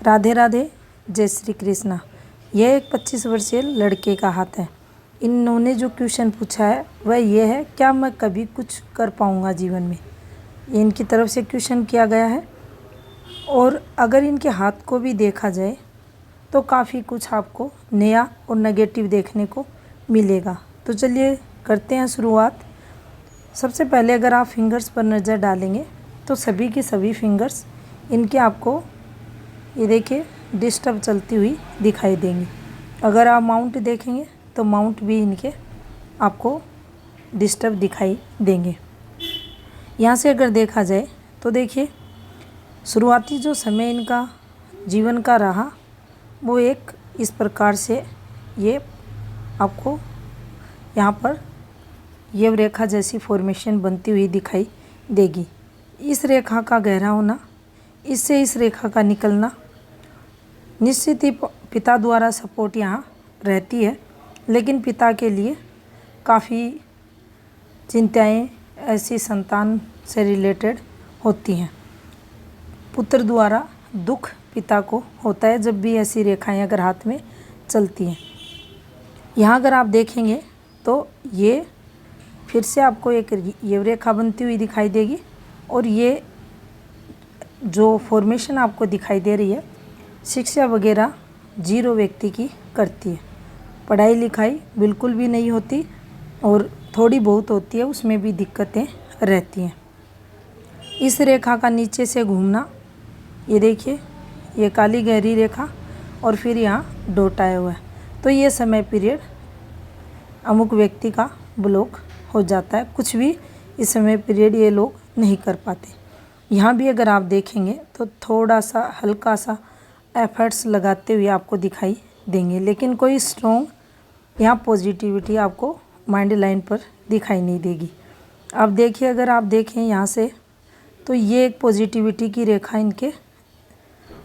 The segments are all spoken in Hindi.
राधे राधे, जय श्री कृष्णा। यह एक 25 वर्षीय लड़के का हाथ है। इन्होंने जो क्वेश्चन पूछा है वह ये है, क्या मैं कभी कुछ कर पाऊँगा जीवन में। ये इनकी तरफ से क्वेश्चन किया गया है। और अगर इनके हाथ को भी देखा जाए तो काफ़ी कुछ आपको नया और नेगेटिव देखने को मिलेगा। तो चलिए करते हैं शुरुआत। सबसे पहले अगर आप फिंगर्स पर नज़र डालेंगे तो सभी की सभी फिंगर्स इनके आपको ये देखिए डिस्टर्ब चलती हुई दिखाई देंगी। अगर आप माउंट देखेंगे तो माउंट भी इनके आपको डिस्टर्ब दिखाई देंगे। यहाँ से अगर देखा जाए तो देखिए शुरुआती जो समय इनका जीवन का रहा वो एक इस प्रकार से ये आपको यहाँ पर ये रेखा जैसी फॉर्मेशन बनती हुई दिखाई देगी। इस रेखा का गहरा होना, इससे इस रेखा का निकलना, निश्चित ही पिता द्वारा सपोर्ट यहाँ रहती है, लेकिन पिता के लिए काफ़ी चिंताएं ऐसी संतान से रिलेटेड होती हैं। पुत्र द्वारा दुख पिता को होता है जब भी ऐसी रेखाएं अगर हाथ में चलती हैं। यहाँ अगर आप देखेंगे तो ये फिर से आपको एक ये रेखा बनती हुई दिखाई देगी और ये जो फॉर्मेशन आपको दिखाई दे रही है शिक्षा वगैरह जीरो व्यक्ति की करती है। पढ़ाई लिखाई बिल्कुल भी नहीं होती और थोड़ी बहुत होती है, उसमें भी दिक्कतें रहती हैं। इस रेखा का नीचे से घूमना, ये देखिए ये काली गहरी रेखा और फिर यहाँ डॉट आया हुआ है, तो ये समय पीरियड अमुक व्यक्ति का ब्लॉक हो जाता है। कुछ भी इस समय पीरियड ये लोग नहीं कर पाते। यहाँ भी अगर आप देखेंगे तो थोड़ा सा हल्का सा एफर्ट्स लगाते हुए आपको दिखाई देंगे, लेकिन कोई स्ट्रॉन्ग यहाँ पॉजिटिविटी आपको माइंड लाइन पर दिखाई नहीं देगी। अब देखिए अगर आप देखें यहाँ से तो ये एक पॉजिटिविटी की रेखा इनके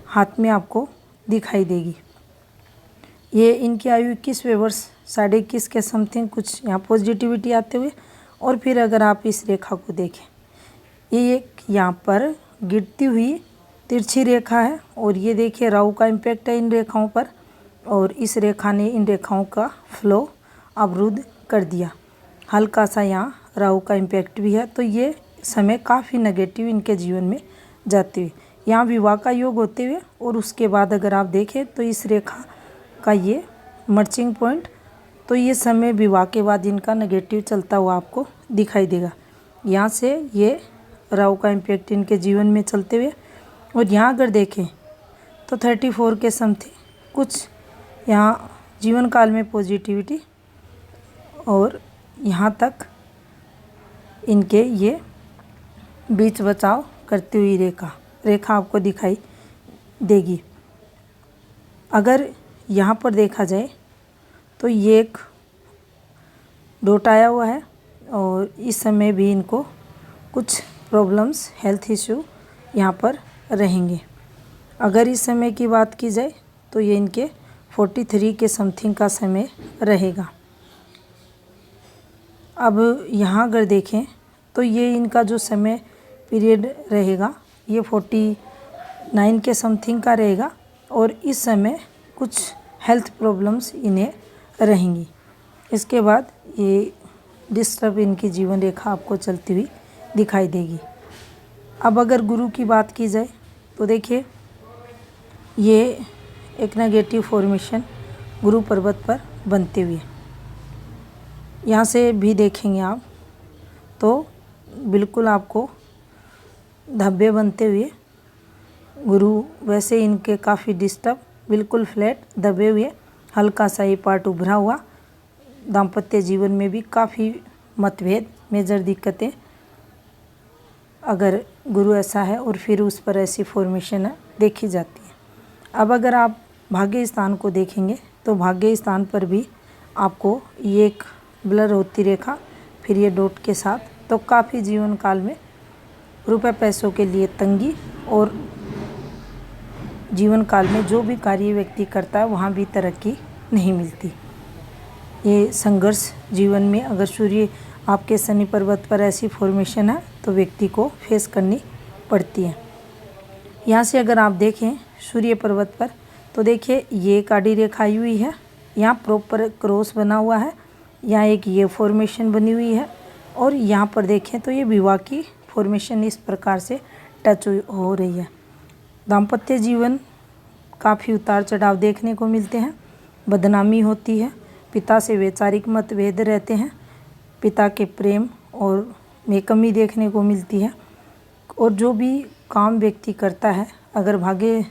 हाथ में आपको दिखाई देगी। ये इनकी आयु 21वें वर्ष 21.5 के समथिंग कुछ यहाँ पॉजिटिविटी आते हुए, और फिर अगर आप इस रेखा को देखें ये एक यहाँ पर गिरती हुई तिरछी रेखा है और ये देखिए राहु का इम्पैक्ट है इन रेखाओं पर, और इस रेखा ने इन रेखाओं का फ्लो अवरुद्ध कर दिया। हल्का सा यहाँ राहु का इम्पैक्ट भी है, तो ये समय काफ़ी नेगेटिव इनके जीवन में जाते हुए, यहाँ विवाह का योग होते हुए, और उसके बाद अगर आप देखें तो इस रेखा का ये मर्चिंग पॉइंट, तो ये समय विवाह के बाद इनका नेगेटिव चलता हुआ आपको दिखाई देगा। यहाँ से ये राहु का इम्पैक्ट इनके जीवन में चलते हुए, और यहाँ अगर देखें तो 34 के समथिंग कुछ यहाँ जीवन काल में पॉजिटिविटी, और यहाँ तक इनके ये बीच बचाव करती हुई रेखा आपको दिखाई देगी। अगर यहाँ पर देखा जाए तो ये एक डॉट आया हुआ है और इस समय भी इनको कुछ प्रॉब्लम्स हेल्थ इश्यू यहाँ पर रहेंगे। अगर इस समय की बात की जाए तो ये इनके 43 के समथिंग का समय रहेगा। अब यहाँ अगर देखें तो ये इनका जो समय पीरियड रहेगा ये 49 के समथिंग का रहेगा, और इस समय कुछ हेल्थ प्रॉब्लम्स इन्हें रहेंगी। इसके बाद ये डिस्टर्ब इनकी जीवन रेखा आपको चलती हुई दिखाई देगी। अब अगर गुरु की बात की जाए तो देखिए ये एक नेगेटिव फॉर्मेशन गुरु पर्वत पर बनते हुए, यहाँ से भी देखेंगे आप तो बिल्कुल आपको धब्बे बनते हुए गुरु, वैसे इनके काफ़ी डिस्टर्ब, बिल्कुल फ्लैट दबे हुए, हल्का सा ये पार्ट उभरा हुआ। दाम्पत्य जीवन में भी काफ़ी मतभेद, मेजर दिक्कतें अगर गुरु ऐसा है और फिर उस पर ऐसी फॉर्मेशन देखी जाती है। अब अगर आप भाग्य स्थान को देखेंगे तो भाग्य स्थान पर भी आपको ये एक ब्लर होती रेखा, फिर ये डॉट के साथ, तो काफ़ी जीवन काल में रुपए पैसों के लिए तंगी, और जीवन काल में जो भी कार्य व्यक्ति करता है वहाँ भी तरक्की नहीं मिलती। ये संघर्ष जीवन में अगर सूर्य आपके शनि पर्वत पर ऐसी फॉर्मेशन है तो व्यक्ति को फेस करनी पड़ती है। यहाँ से अगर आप देखें सूर्य पर्वत पर, तो देखिए ये एक आड़ी रेखा आई हुई है, यहाँ प्रॉपर क्रॉस बना हुआ है, यहाँ एक ये फॉर्मेशन बनी हुई है, और यहाँ पर देखें तो ये विवाह की फॉर्मेशन इस प्रकार से टच हो रही है। दाम्पत्य जीवन काफ़ी उतार चढ़ाव देखने को मिलते हैं, बदनामी होती है, पिता से वैचारिक मतभेद रहते हैं, पिता के प्रेम और में कमी देखने को मिलती है, और जो भी काम व्यक्ति करता है, अगर भाग्य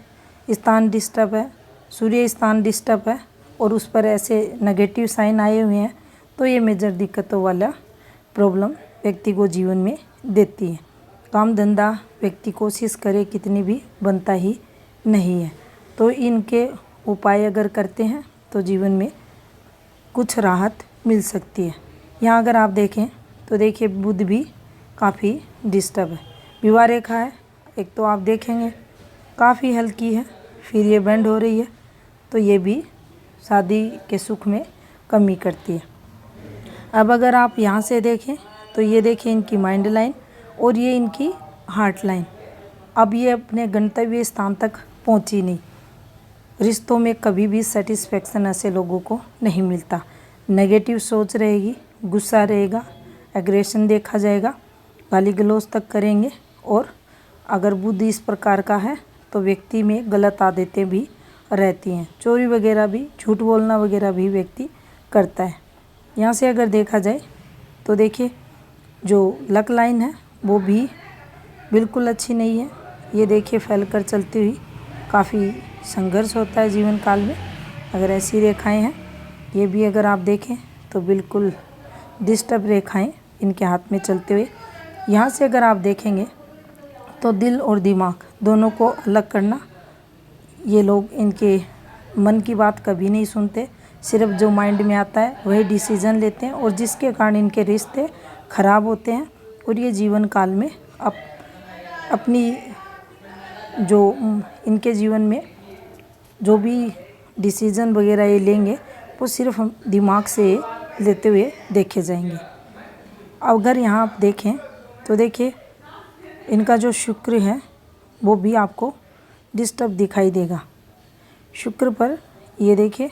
स्थान डिस्टर्ब है, सूर्य स्थान डिस्टर्ब है और उस पर ऐसे नेगेटिव साइन आए हुए हैं, तो ये मेजर दिक्कतों वाला प्रॉब्लम व्यक्ति को जीवन में देती है। काम धंधा व्यक्ति कोशिश करे कितनी भी बनता ही नहीं है, तो इनके उपाय अगर करते हैं तो जीवन में कुछ राहत मिल सकती है। यहाँ अगर आप देखें तो देखिए बुध भी काफ़ी डिस्टर्ब है, विवाह रेखा है, एक तो आप देखेंगे काफ़ी हल्की है, फिर ये बेंड हो रही है, तो ये भी शादी के सुख में कमी करती है। अब अगर आप यहाँ से देखें तो ये देखिए इनकी माइंड लाइन और ये इनकी हार्ट लाइन, अब ये अपने गंतव्य स्थान तक पहुँची नहीं। रिश्तों में कभी भी सेटिस्फेक्शन ऐसे लोगों को नहीं मिलता, नेगेटिव सोच रहेगी, गुस्सा रहेगा, एग्रेशन देखा जाएगा, गाली गलौज तक करेंगे, और अगर बुद्ध इस प्रकार का है तो व्यक्ति में गलत आदतें भी रहती हैं, चोरी वगैरह भी, झूठ बोलना वगैरह भी व्यक्ति करता है। यहाँ से अगर देखा जाए तो देखिए जो लक लाइन है वो भी बिल्कुल अच्छी नहीं है, ये देखिए फैल कर चलती हुई, काफ़ी संघर्ष होता है जीवन काल में अगर ऐसी रेखाएं हैं। ये भी अगर आप देखें तो बिल्कुल डिस्टर्ब रेखाएं इनके हाथ में चलते हुए। यहाँ से अगर आप देखेंगे तो दिल और दिमाग दोनों को अलग करना, ये लोग इनके मन की बात कभी नहीं सुनते, सिर्फ जो माइंड में आता है वही डिसीजन लेते हैं, और जिसके कारण इनके रिश्ते खराब होते हैं, और ये जीवन काल में अपनी जो इनके जीवन में जो भी डिसीजन वगैरह ये लेंगे वो सिर्फ हम दिमाग से लेते हुए देखे जाएंगे। अगर यहाँ आप देखें तो देखिए इनका जो शुक्र है वो भी आपको डिस्टर्ब दिखाई देगा। शुक्र पर ये देखिए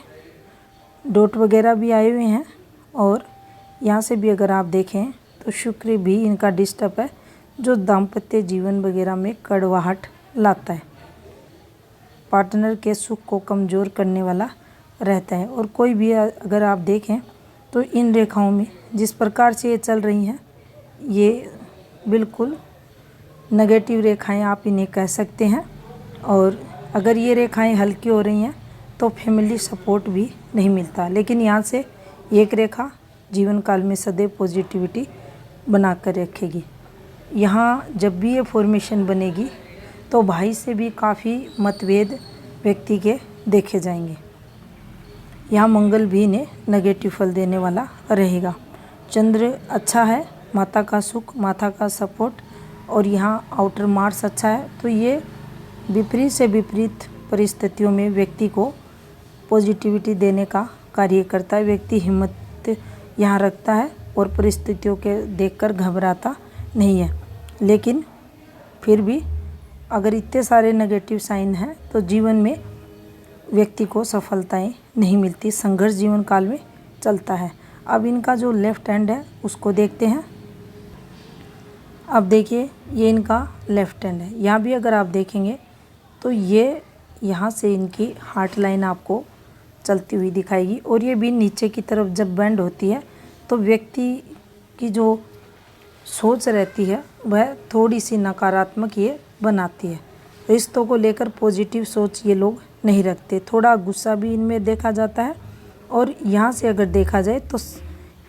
डॉट वगैरह भी आए हुए हैं, और यहाँ से भी अगर आप देखें तो शुक्र भी इनका डिस्टर्ब है, जो दाम्पत्य जीवन वगैरह में कड़वाहट लाता है, पार्टनर के सुख को कमज़ोर करने वाला रहता है। और कोई भी अगर आप देखें तो इन रेखाओं में जिस प्रकार से ये चल रही हैं, ये बिल्कुल नेगेटिव रेखाएं आप इन्हें कह सकते हैं, और अगर ये रेखाएं हल्की हो रही हैं तो फैमिली सपोर्ट भी नहीं मिलता। लेकिन यहाँ से एक रेखा जीवन काल में सदैव पॉजिटिविटी बना कर रखेगी। यहाँ जब भी ये फॉर्मेशन बनेगी तो भाई से भी काफ़ी मतभेद व्यक्ति के देखे जाएंगे। यहाँ मंगल भी इन्हें नेगेटिव फल देने वाला रहेगा। चंद्र अच्छा है, माता का सुख, माता का सपोर्ट, और यहाँ आउटर मार्स अच्छा है, तो ये विपरीत से विपरीत परिस्थितियों में व्यक्ति को पॉजिटिविटी देने का कार्य करता है। व्यक्ति हिम्मत यहाँ रखता है और परिस्थितियों के देखकर घबराता नहीं है। लेकिन फिर भी अगर इतने सारे नेगेटिव साइन हैं तो जीवन में व्यक्ति को सफलताएं नहीं मिलती, संघर्ष जीवन काल में चलता है। अब इनका जो लेफ्ट हैंड है उसको देखते हैं। अब देखिए ये इनका लेफ्ट हैंड है, यहाँ भी अगर आप देखेंगे तो ये यहाँ से इनकी हार्ट लाइन आपको चलती हुई दिखाएगी, और ये भी नीचे की तरफ जब बेंड होती है तो व्यक्ति की जो सोच रहती है वह थोड़ी सी नकारात्मक ये बनाती है। रिश्तों को लेकर पॉजिटिव सोच ये लोग नहीं रखते, थोड़ा गुस्सा भी इनमें देखा जाता है। और यहाँ से अगर देखा जाए तो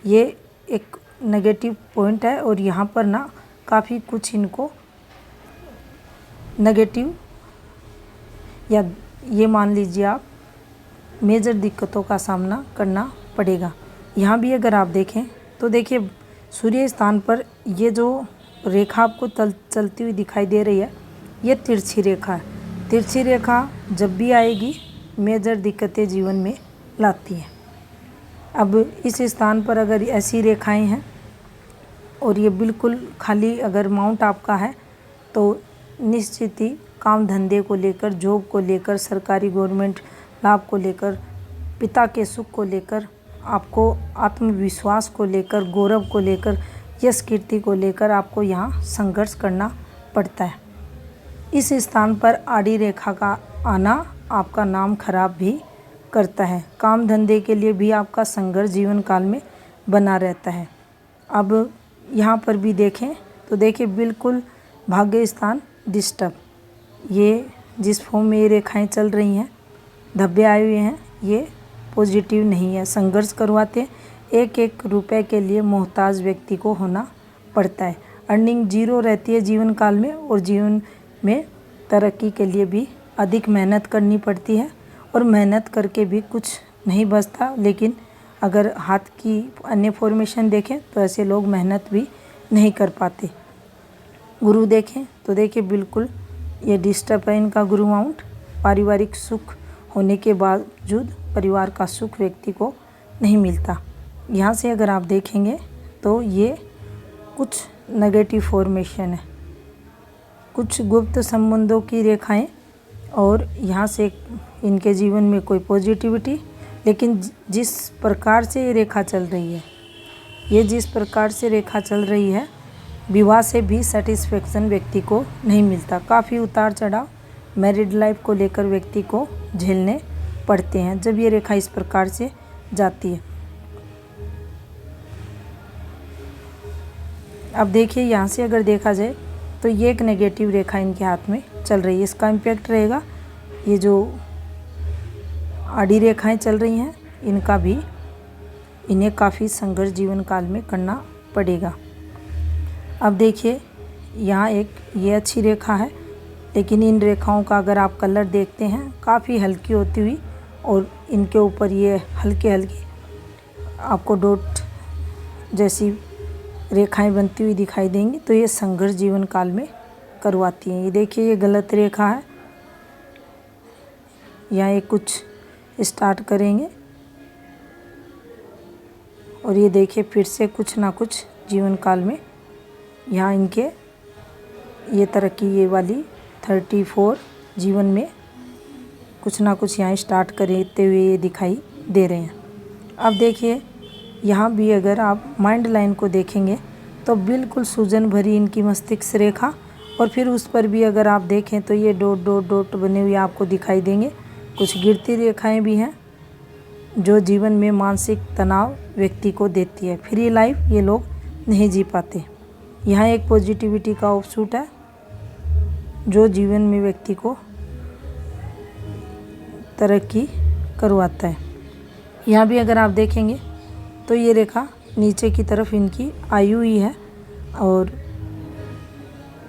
ये एक नेगेटिव पॉइंट है, और यहाँ पर ना काफ़ी कुछ इनको नेगेटिव, या ये मान लीजिए आप मेजर दिक्कतों का सामना करना पड़ेगा। यहाँ भी अगर आप देखें तो देखिए सूर्य स्थान पर ये जो रेखा आपको चलती हुई दिखाई दे रही है, ये तिरछी रेखा है। तिरछी रेखा जब भी आएगी मेजर दिक्कतें जीवन में लाती है। अब इस स्थान पर अगर ऐसी रेखाएं हैं और ये बिल्कुल खाली अगर माउंट आपका है तो निश्चित ही काम धंधे को लेकर, जॉब को लेकर, सरकारी गवर्नमेंट लाभ को लेकर, पिता के सुख को लेकर, आपको आत्मविश्वास को लेकर, गौरव को लेकर, यश कीर्ति को लेकर आपको यहाँ संघर्ष करना पड़ता है। इस स्थान पर आड़ी रेखा का आना आपका नाम खराब भी करता है। काम धंधे के लिए भी आपका संघर्ष जीवन काल में बना रहता है। अब यहाँ पर भी देखें तो देखिए बिल्कुल भाग्य स्थान डिस्टर्ब, ये जिस फॉर्म में ये रेखाएं चल रही हैं, धब्बे आए हुए हैं, ये पॉजिटिव नहीं है, संघर्ष करवाते हैं। एक एक रुपए के लिए मोहताज व्यक्ति को होना पड़ता है। अर्निंग जीरो रहती है जीवन काल में, और जीवन में तरक्की के लिए भी अधिक मेहनत करनी पड़ती है, और मेहनत करके भी कुछ नहीं बचता। लेकिन अगर हाथ की अन्य फॉर्मेशन देखें तो ऐसे लोग मेहनत भी नहीं कर पाते। गुरु देखें तो देखिए बिल्कुल ये डिस्टर्ब है इनका गुरु माउंट। पारिवारिक सुख होने के बावजूद परिवार का सुख व्यक्ति को नहीं मिलता। यहाँ से अगर आप देखेंगे तो ये कुछ नेगेटिव फॉर्मेशन है, कुछ गुप्त संबंधों की रेखाएं, और यहाँ से इनके जीवन में कोई पॉजिटिविटी। लेकिन जिस प्रकार से ये रेखा चल रही है, ये जिस प्रकार से रेखा चल रही है, विवाह से भी सेटिस्फेक्शन व्यक्ति को नहीं मिलता। काफ़ी उतार चढ़ाव मैरिड लाइफ को लेकर व्यक्ति को झेलने पड़ते हैं जब ये रेखा इस प्रकार से जाती है। अब देखिए यहाँ से अगर देखा जाए तो ये एक नेगेटिव रेखा इनके हाथ में चल रही है। इसका इम्पैक्ट रहेगा, ये जो आड़ी रेखाएं चल रही हैं इनका भी इन्हें काफ़ी संघर्ष जीवन काल में करना पड़ेगा। अब देखिए यहाँ एक ये अच्छी रेखा है, लेकिन इन रेखाओं का अगर आप कलर देखते हैं काफ़ी हल्की होती हुई, और इनके ऊपर ये हल्के हल्के आपको डॉट जैसी रेखाएं बनती हुई दिखाई देंगी, तो ये संघर्ष जीवन काल में करवाती हैं। ये देखिए ये गलत रेखा है, यहाँ ये कुछ स्टार्ट करेंगे और ये देखिए फिर से कुछ ना कुछ जीवन काल में यहाँ इनके ये तरक्की ये वाली 34 जीवन में कुछ ना कुछ यहाँ स्टार्ट करते हुए ये दिखाई दे रहे हैं। अब देखिए यहाँ भी अगर आप माइंड लाइन को देखेंगे तो बिल्कुल सूजन भरी इनकी मस्तिष्क रेखा, और फिर उस पर भी अगर आप देखें तो ये डॉट डॉट डॉट बने हुए आपको दिखाई देंगे। कुछ गिरती रेखाएं भी हैं जो जीवन में मानसिक तनाव व्यक्ति को देती है। फ्री लाइफ ये लोग नहीं जी पाते। यहाँ एक पॉजिटिविटी का ऑफशूट है जो जीवन में व्यक्ति को तरक्की करवाता है। यहाँ भी अगर आप देखेंगे तो ये रेखा नीचे की तरफ इनकी आई हुई है, और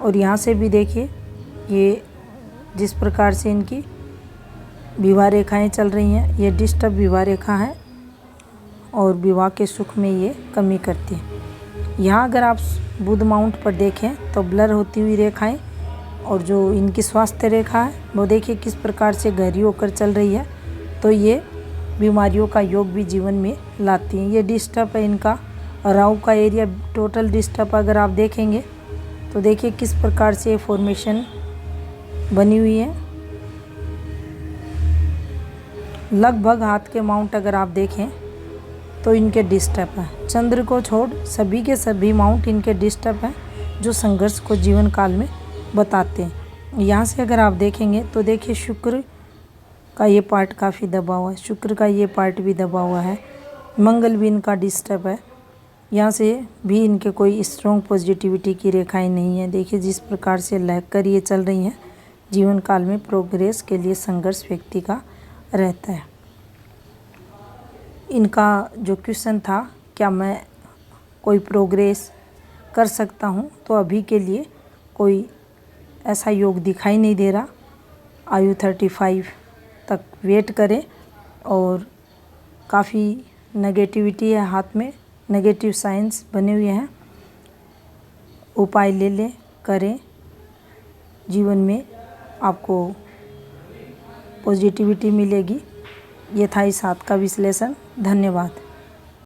यहाँ से भी देखिए ये जिस प्रकार से इनकी विवाह रेखाएं चल रही हैं, ये डिस्टर्ब विवाह रेखा है और विवाह के सुख में ये कमी करती है। यहाँ अगर आप बुध माउंट पर देखें तो ब्लर होती हुई रेखाएं, और जो इनकी स्वास्थ्य रेखा है वो देखिए किस प्रकार से गहरी होकर चल रही है, तो ये बीमारियों का योग भी जीवन में लाती हैं। ये डिस्टर्ब है इनका राहु का एरिया, टोटल डिस्टर्ब अगर आप देखेंगे तो देखिए किस प्रकार से फॉर्मेशन बनी हुई है। लगभग हाथ के माउंट अगर आप देखें तो इनके डिस्टर्ब है। चंद्र को छोड़ सभी के सभी माउंट इनके डिस्टर्ब हैं जो संघर्ष को जीवन काल में बताते हैं। यहाँ से अगर आप देखेंगे तो देखिए शुक्र का ये पार्ट काफ़ी दबा हुआ है, शुक्र का ये पार्ट भी दबा हुआ है, मंगल भी इनका डिस्टर्ब है। यहाँ से भी इनके कोई स्ट्रॉन्ग पॉजिटिविटी की रेखाएं नहीं है। देखिए जिस प्रकार से लहक कर ये चल रही हैं, जीवन काल में प्रोग्रेस के लिए संघर्ष व्यक्ति का रहता है। इनका जो क्वेश्चन था क्या मैं कोई प्रोग्रेस कर सकता हूँ, तो अभी के लिए कोई ऐसा योग दिखाई नहीं दे रहा। आयु 35 तक वेट करें, और काफ़ी नेगेटिविटी है हाथ में, नेगेटिव साइंस बने हुए हैं। उपाय ले लें, करें, जीवन में आपको पॉजिटिविटी मिलेगी। ये था इस हाथ का विश्लेषण। धन्यवाद।